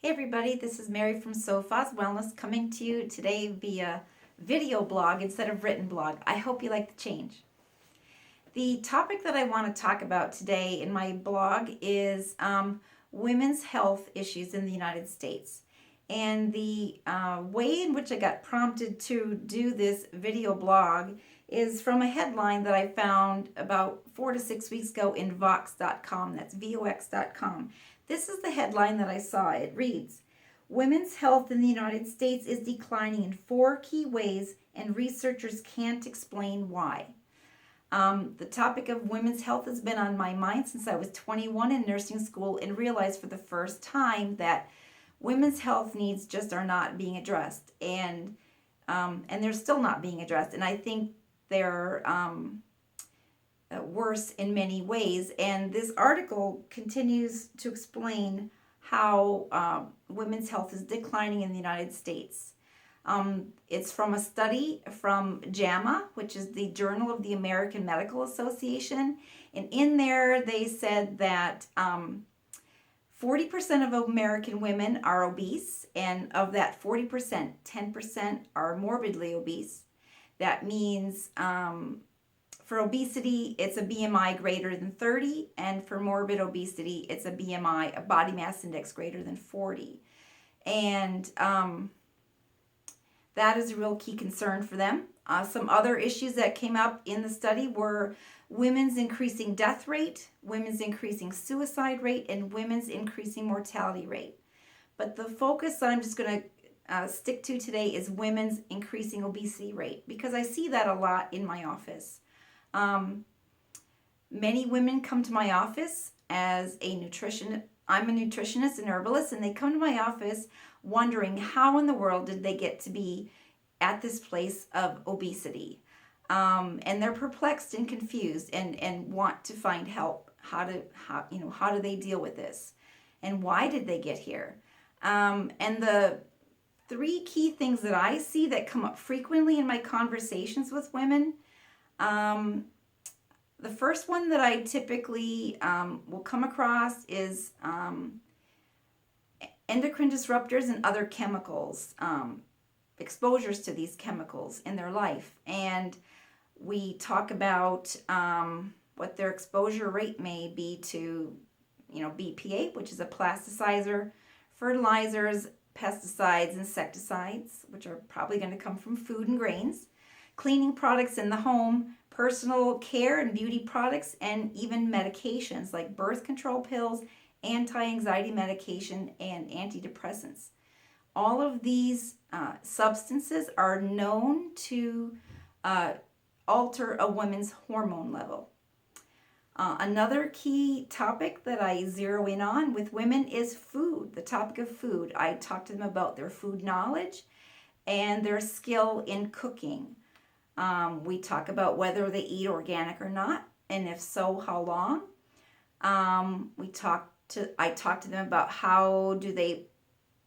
Hey everybody, this is Mary from Sofa's Wellness coming to you today via video blog instead of written blog. I hope you like the change. The topic that I want to talk about today in my blog is women's health issues in the United States. And the way in which I got prompted to do this video blog is from a headline that I found about 4 to 6 weeks ago in Vox.com. That's Vox.com. This is the headline that I saw. It reads, "Women's health in the United States is declining in 4 key ways, and researchers can't explain why." The topic of women's health has been on my mind since I was 21 in nursing school and realized for the first time that women's health needs just are not being addressed, and they're still not being addressed. And I think they're worse in many ways. And this article continues to explain how women's health is declining in the United States. It's from a study from JAMA, which is the Journal of the American Medical Association. And in there, they said that 40% of American women are obese, and of that 40%, 10% are morbidly obese. That means for obesity, it's a BMI greater than 30, and for morbid obesity, it's a BMI, a body mass index greater than 40. And that is a real key concern for them. Some other issues that came up in the study were women's increasing death rate, women's increasing suicide rate, and women's increasing mortality rate. But the focus that I'm just going to stick to today is women's increasing obesity rate, because I see that a lot in my office. Many women come to my office as a nutritionist. I'm a nutritionist and herbalist, and they come to my office wondering how in the world did they get to be at this place of obesity. And they're perplexed and confused and want to find help. How do they deal with this? And why did they get here? And the 3 key things that I see that come up frequently in my conversations with women. The first one that I typically will come across is endocrine disruptors and other chemicals, exposures to these chemicals in their life. And we talk about what their exposure rate may be to, BPA, which is a plasticizer, fertilizers, pesticides, insecticides, which are probably going to come from food and grains, cleaning products in the home, personal care and beauty products, and even medications like birth control pills, anti-anxiety medication, and antidepressants. All of these substances are known to alter a woman's hormone level. Another key topic that I zero in on with women is food, the topic of food. I talk to them about their food knowledge and their skill in cooking. We talk about whether they eat organic or not, and if so, how long. I talk to them about how do they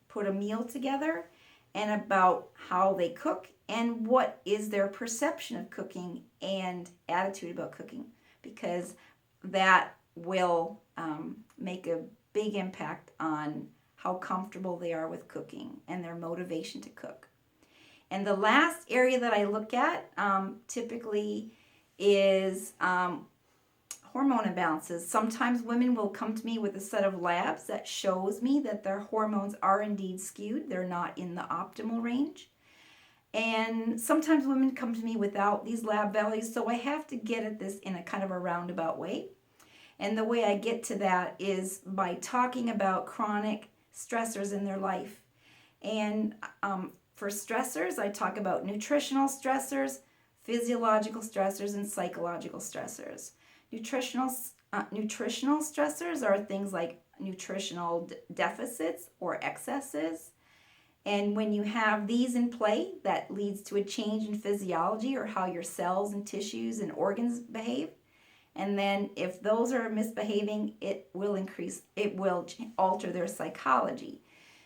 put a meal together, and about how they cook, and what is their perception of cooking and attitude about cooking, because that will make a big impact on how comfortable they are with cooking and their motivation to cook. And the last area that I look at typically is hormone imbalances. Sometimes women will come to me with a set of labs that shows me that their hormones are indeed skewed. They're not in the optimal range. And sometimes women come to me without these lab values, so I have to get at this in a kind of a roundabout way. And the way I get to that is by talking about chronic stressors in their life. And for stressors, I talk about nutritional stressors, physiological stressors, and psychological stressors. Nutritional stressors are things like nutritional deficits or excesses. And when you have these in play, that leads to a change in physiology or how your cells and tissues and organs behave. And then if those are misbehaving, it will alter their psychology.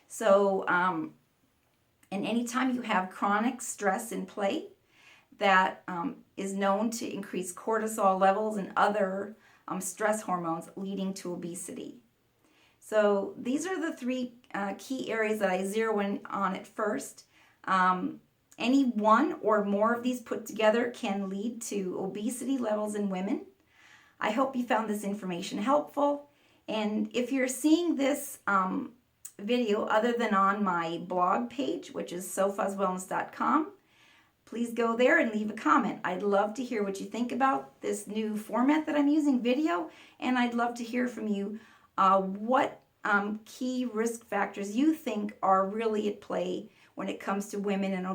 So, and anytime you have chronic stress in play, that is known to increase cortisol levels and other stress hormones, leading to obesity. So these are the three key areas that I zero in on at first. Any one or more of these put together can lead to obesity levels in women. I hope you found this information helpful. And if you're seeing this video other than on my blog page, which is sofaswellness.com, please go there and leave a comment. I'd love to hear what you think about this new format that I'm using, video, and I'd love to hear from you what key risk factors you think are really at play when it comes to women and obesity.